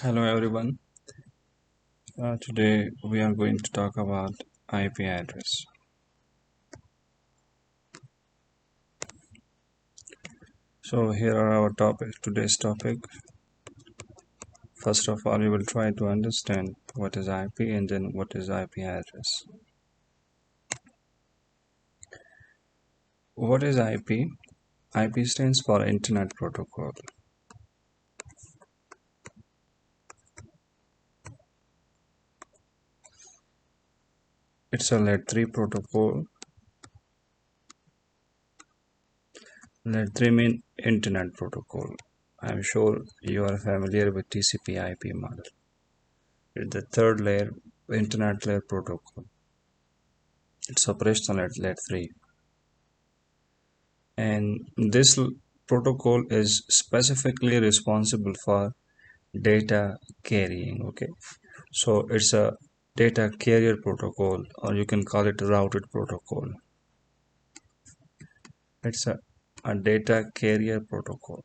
Hello everyone. Today we are going to talk about IP address. So here are our today's topic. First of all, we will try to understand what is IP and then what is IP address. What is IP? IP stands for Internet Protocol. It's a Layer 3 protocol. Layer 3 means Internet Protocol. I'm sure you are familiar with TCP/IP model. It's the third layer, Internet Layer Protocol. It's operational at Layer 3. And this protocol is specifically responsible for data carrying. Okay, so it's a data carrier protocol, or you can call it a routed protocol. It's a data carrier protocol.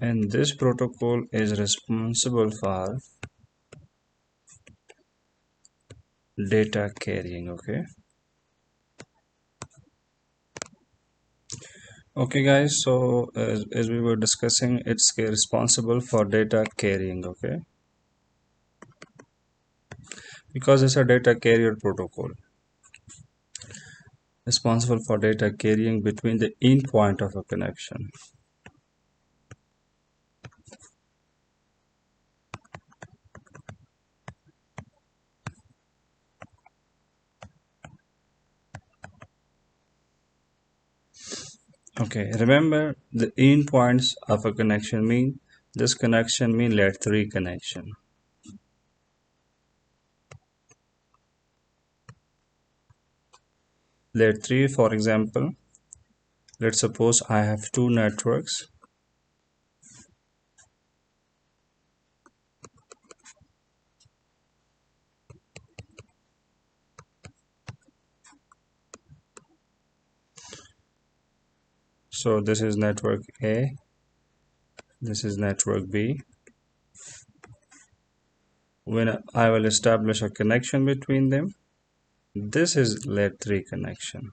And this protocol is responsible for data carrying. Okay guys, so as we were discussing, it's responsible for data carrying. Okay, because it's a data carrier protocol responsible for data carrying between the endpoint of a connection. Okay, remember the endpoints of a connection mean this connection mean layer 3 connection. Layer 3, for example, let's suppose I have two networks. So this is network A, this is network B. When I will establish a connection between them, this is layer 3 connection.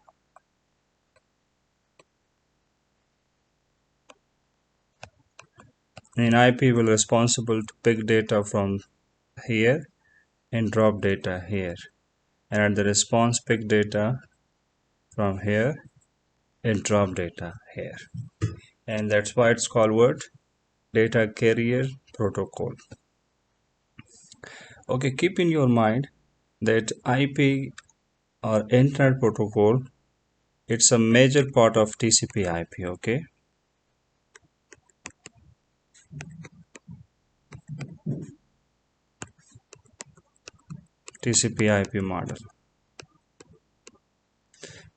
And IP will responsible to pick data from here and drop data here, and at the response pick data from here and drop data here, and that's why it's called what? Data carrier protocol. Okay, keep in your mind that IP or internet protocol, it's a major part of TCP/IP. Okay, TCP/IP model.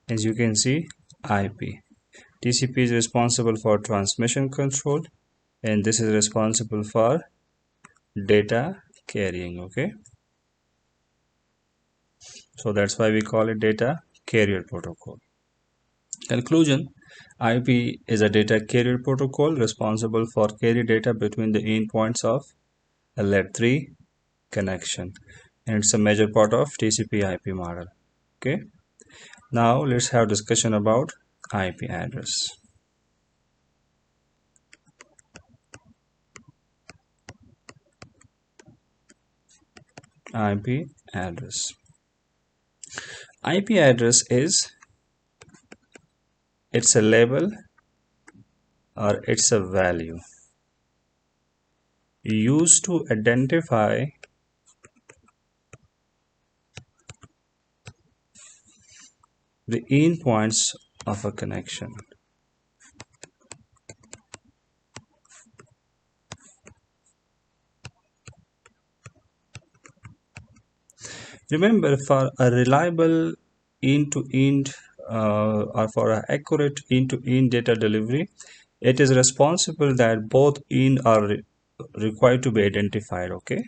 As you can see, IP TCP is responsible for transmission control, and this is responsible for data carrying. Okay, so that's why we call it data carrier protocol. Conclusion: IP is a data carrier protocol responsible for carry data between the endpoints of a layer 3 connection, and it's a major part of TCP/IP model. Okay, now let's have discussion about IP address. IP address. IP address is it's a label or it's a value used to identify the endpoints of a connection. Remember, for a reliable end-to-end or for an accurate end-to-end data delivery, it is responsible that both end are required to be identified. Okay,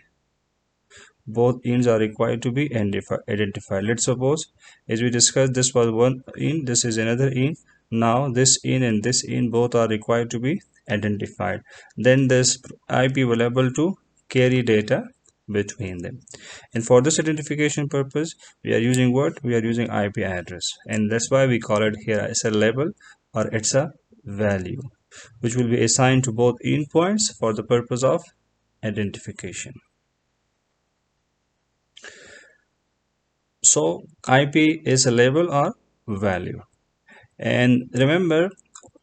both ends are required to be identified. Let's suppose, as we discussed, this was one end, this is another end. Now this end and this end both are required to be identified. Then this IP will able to carry data between them. And for this identification purpose, we are using what? We are using IP address, and that's why we call it here as a label, or it's a value, which will be assigned to both endpoints for the purpose of identification. So IP is a label or value. And remember,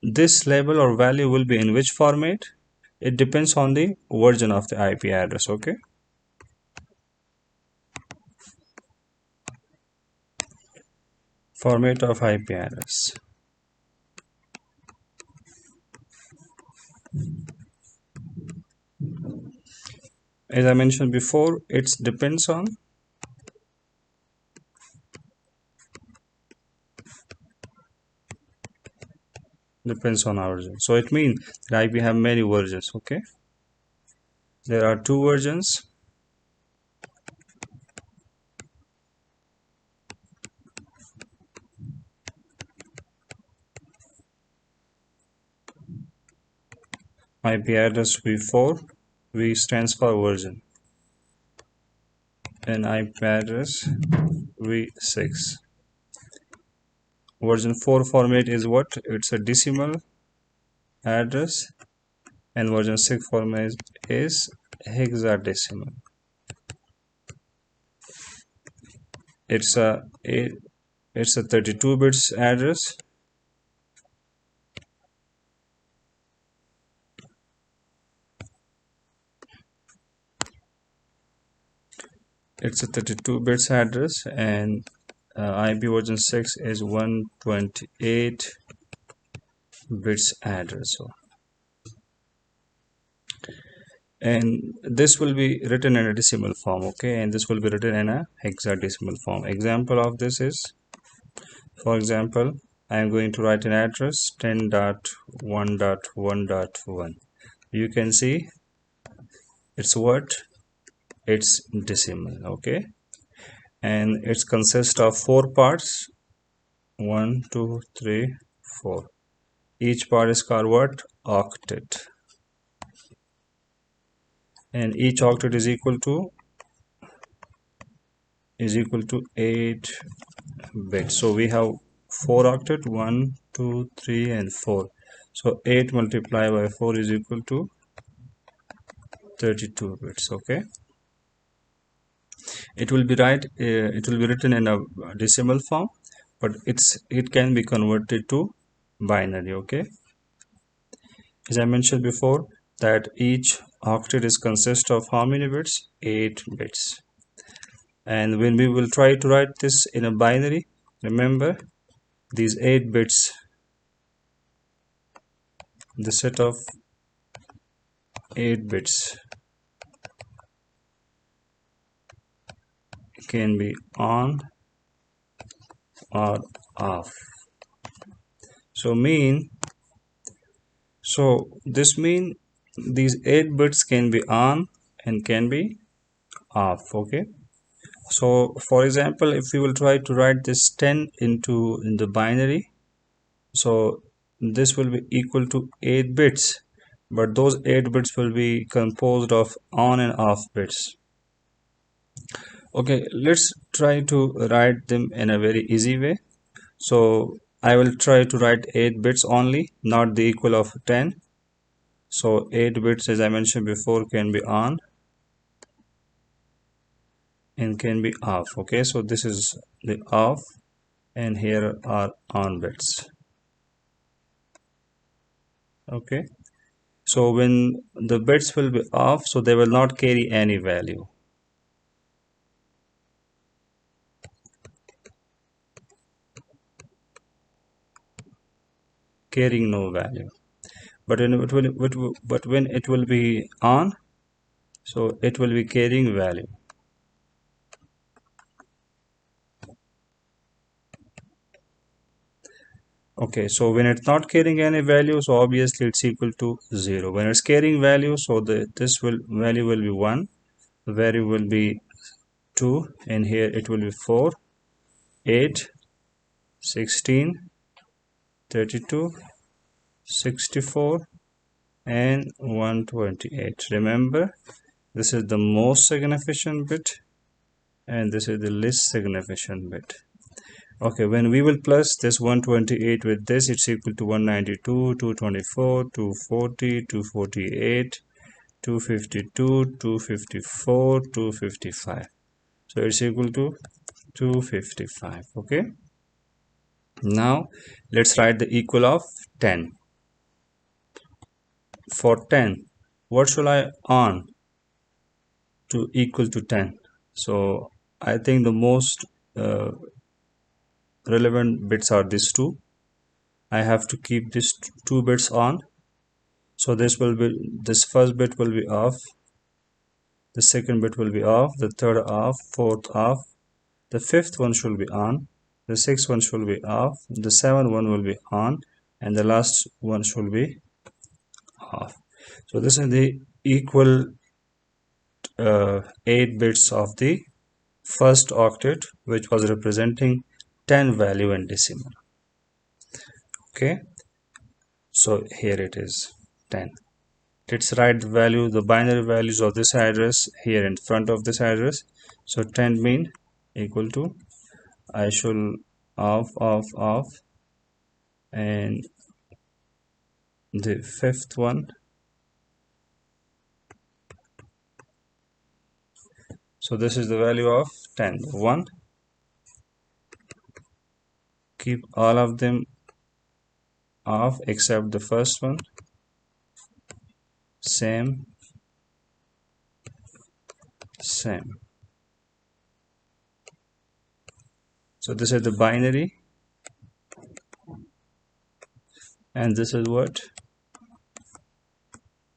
this label or value will be in which format? It depends on the version of the IP address, okay? Format of IP address. As I mentioned before, it depends on our version. So it means that IP have many versions, okay? There are two versions. IP address v4, v stands for version, and IP address v6. Version 4 format is what? It's a decimal address, and version 6 format is hexadecimal. It's a 32 bits address. It's a 32 bits address, and IP version 6 is 128 bits address. So, and this will be written in a decimal form, okay, and this will be written in a hexadecimal form. Example of this is, for example, I am going to write an address 10.1.1.1. You can see it's what? It's decimal, okay, and it consists of 4 parts. 1, 2, 3, 4. Each part is called what? Octet. And each octet is equal to 8 bits. So we have 4 octet, 1, 2, 3, and 4. So 8 multiplied by 4 is equal to 32 bits. Okay. It will be written in a decimal form, but it can be converted to binary. Okay. As I mentioned before, that each octet is consist of how many bits? 8 bits. And when we will try to write this in a binary, remember these 8 bits, the set of 8 bits can be on or off. So this mean these 8 bits can be on and can be off. Okay. So for example, if we will try to write this 10 in the binary, so this will be equal to 8 bits, but those 8 bits will be composed of on and off bits. Okay, let's try to write them in a very easy way. So I will try to write 8 bits only, not the equal of 10. So 8 bits, as I mentioned before, can be on and can be off. Okay, so this is the off, and here are on bits. Okay, so when the bits will be off, so they will not carry any value. Carrying no value. But when it will be on, so it will be carrying value. Okay, so when it's not carrying any value, so obviously it's equal to 0. When it's carrying value, so this value will be 1, the value will be 2, and here it will be 4, 8, 16, 32, 64, and 128. Remember, this is the most significant bit and this is the least significant bit. Okay, when we will plus this 128 with this, it's equal to 192, 224, 240, 248, 252, 254, 255. So it's equal to 255. Okay, now let's write the equal of 10. For 10, what should I on to equal to 10? So I think the most relevant bits are these two. I have to keep these two bits on. So this first bit will be off, the second bit will be off, the third off, fourth off, the fifth one should be on, the sixth one should be off, the seventh one will be on, and the last one should be off. So this is the equal 8 bits of the first octet, which was representing 10 value in decimal. Okay, so here it is 10. Let's write the binary values of this address here in front of this address. So 10 mean equal to, I should off, and the fifth one. So this is the value of 10. 1. Keep all of them off except the first one. Same. So this is the binary, and this is what?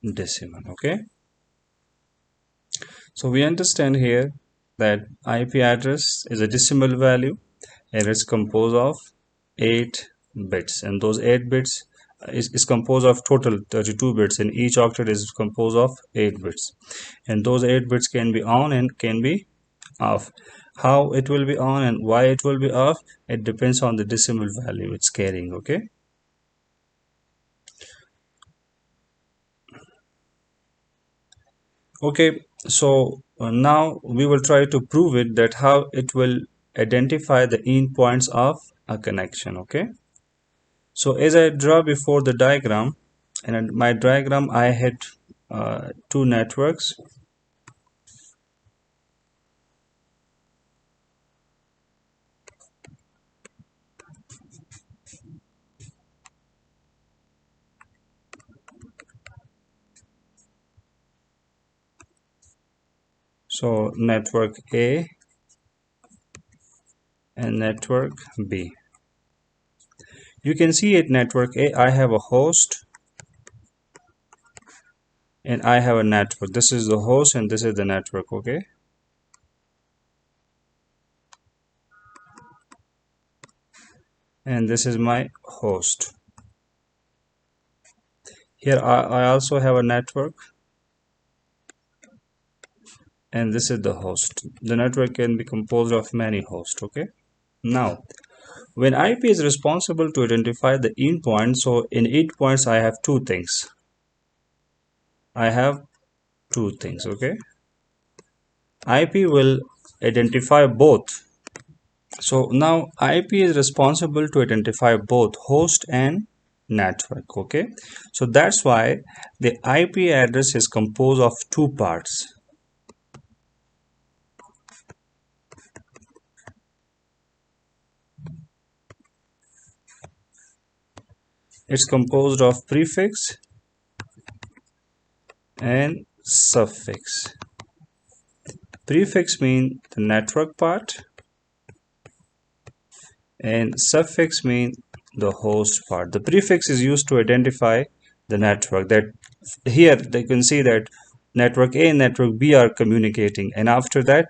Decimal. Okay, so we understand here that IP address is a decimal value and it's composed of 8 bits, and those 8 bits is composed of total 32 bits, and each octet is composed of 8 bits, and those 8 bits can be on and can be off. How it will be on and why it will be off, it depends on the decimal value it's carrying. Okay, so now we will try to prove it, that how it will identify the endpoints of a connection. Okay, so as I draw before the diagram, and in my diagram I had two networks. So network A and network B. You can see at network A I have a host and I have a network. This is the host and this is the network. Okay, and this is my host. Here I also have a network, and this is the host. The network can be composed of many hosts. Okay, now when IP is responsible to identify the endpoint, so in endpoints I have two things. Okay, IP will identify both. So now IP is responsible to identify both host and network. Okay, so that's why the IP address is composed of two parts. It's composed of prefix and suffix. Prefix means the network part and suffix means the host part. The prefix is used to identify the network. That here they can see that network A and network B are communicating, and after that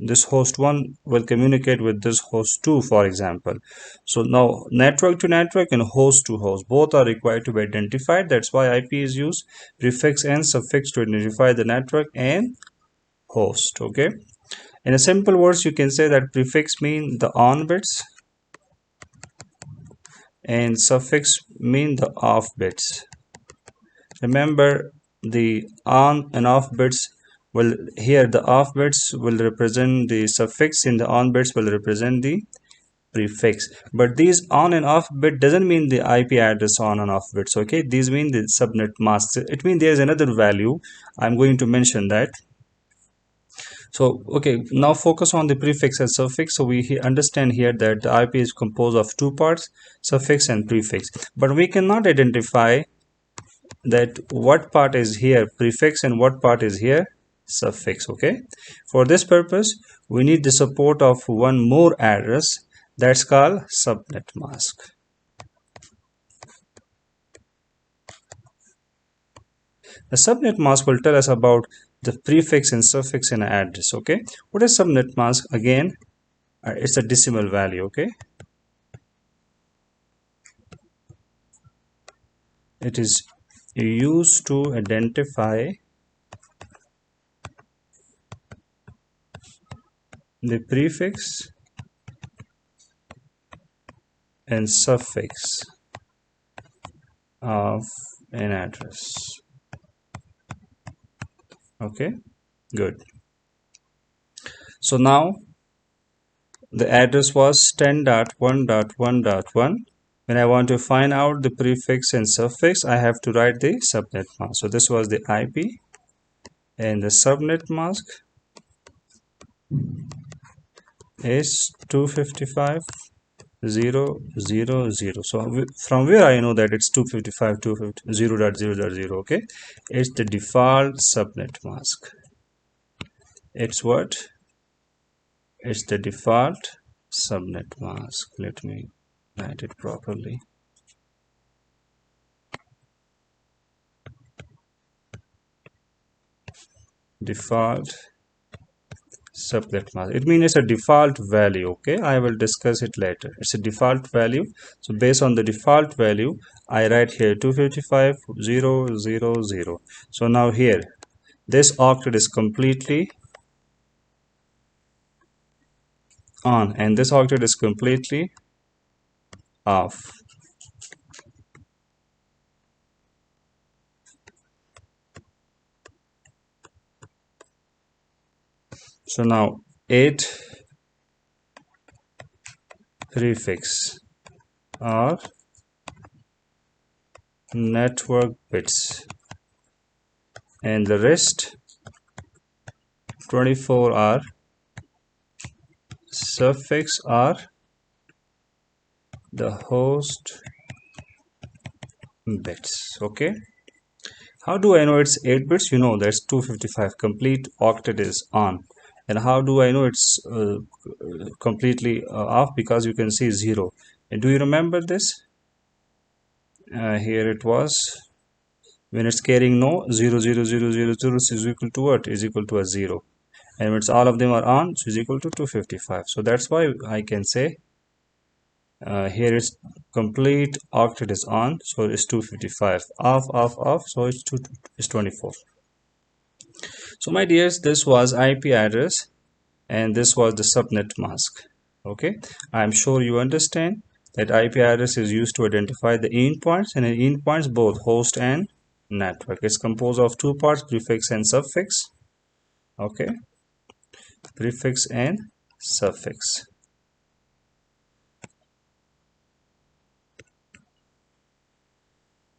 this host 1 will communicate with this host 2, for example. So now network to network and host to host both are required to be identified. That's why IP is used, prefix and suffix, to identify the network and host. Okay, In a simple words, you can say that prefix mean the on bits and suffix mean the off bits. Remember, the on and off bits will, here the off bits will represent the suffix and the on bits will represent the prefix. But these on and off bit doesn't mean the IP address on and off bits. Okay, these mean the subnet masks. It means there's another value. I'm going to mention that. So okay, now focus on the prefix and suffix. So we understand here that the IP is composed of two parts, suffix and prefix, but we cannot identify that what part is here prefix and what part is here suffix. Okay, for this purpose we need the support of one more address, that's called subnet mask. The subnet mask will tell us about the prefix and suffix in an address. Okay, what is subnet mask? Again, it's a decimal value. Okay, it is used to identify the prefix and suffix of an address. Okay, good. So now the address was 10.1.1.1. When I want to find out the prefix and suffix, I have to write the subnet mask. So this was the IP and the subnet mask is 255.0.0.0. So from where I know that it's 255.0.0.0. Okay, it's the default subnet mask. It's what? It's the default subnet mask. Let me write it properly. Default subnet mask. It means it's a default value. Okay, I will discuss it later. It's a default value. So based on the default value, I write here 255.0.0.0. So now here, this octet is completely on and this octet is completely off. So now 8 prefix are network bits and the rest 24 are suffix or the host bits. Okay, how do I know it's 8 bits? You know that's 255 complete octet is on. And how do I know it's completely off? Because you can see 0. And do you remember this? Here it was when it's carrying no 0.0.0.0.0 is equal to what? Is equal to a 0. And when it's all of them are on, so is equal to 255. So that's why I can say here is complete octet is on, so it's 255. Off, so it's 24. So my dears, this was IP address and this was the subnet mask. Okay, I'm sure you understand that IP address is used to identify the endpoints, and in endpoints both host and network. It's composed of two parts, prefix and suffix. Okay, prefix and suffix.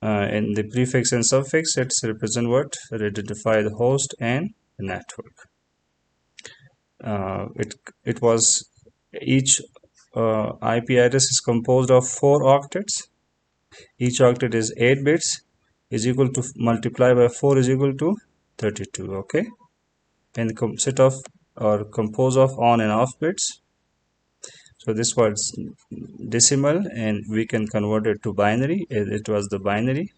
In the prefix and suffix, it's represent what? Identify the host and the network. It was each IP address is composed of 4 octets. Each octet is 8 bits, is equal to multiply by 4 is equal to 32. Okay, and set of or composed of on and off bits. So this was decimal and we can convert it to binary. It was the binary.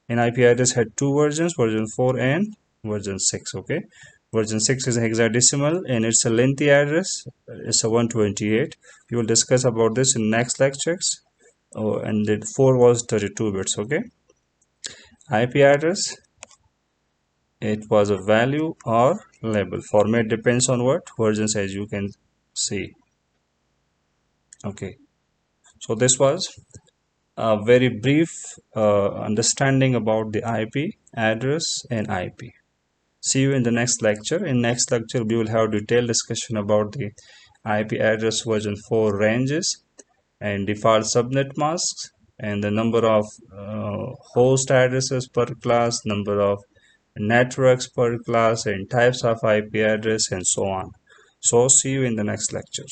And IP address had 2 versions, version 4 and version 6. Okay, version 6 is hexadecimal and it's a lengthy address. It's a 128. We will discuss about this in next lectures. Oh, and the 4 was 32 bits. Okay, IP address it was a value or label. Format depends on what versions, as you can see. Okay, so this was a very brief understanding about the IP address and IP. See you in the next lecture. In next lecture we will have detailed discussion about the IP address version 4 ranges and default subnet masks and the number of host addresses per class, number of networks per class, and types of IP address, and so on. So see you in the next lecture.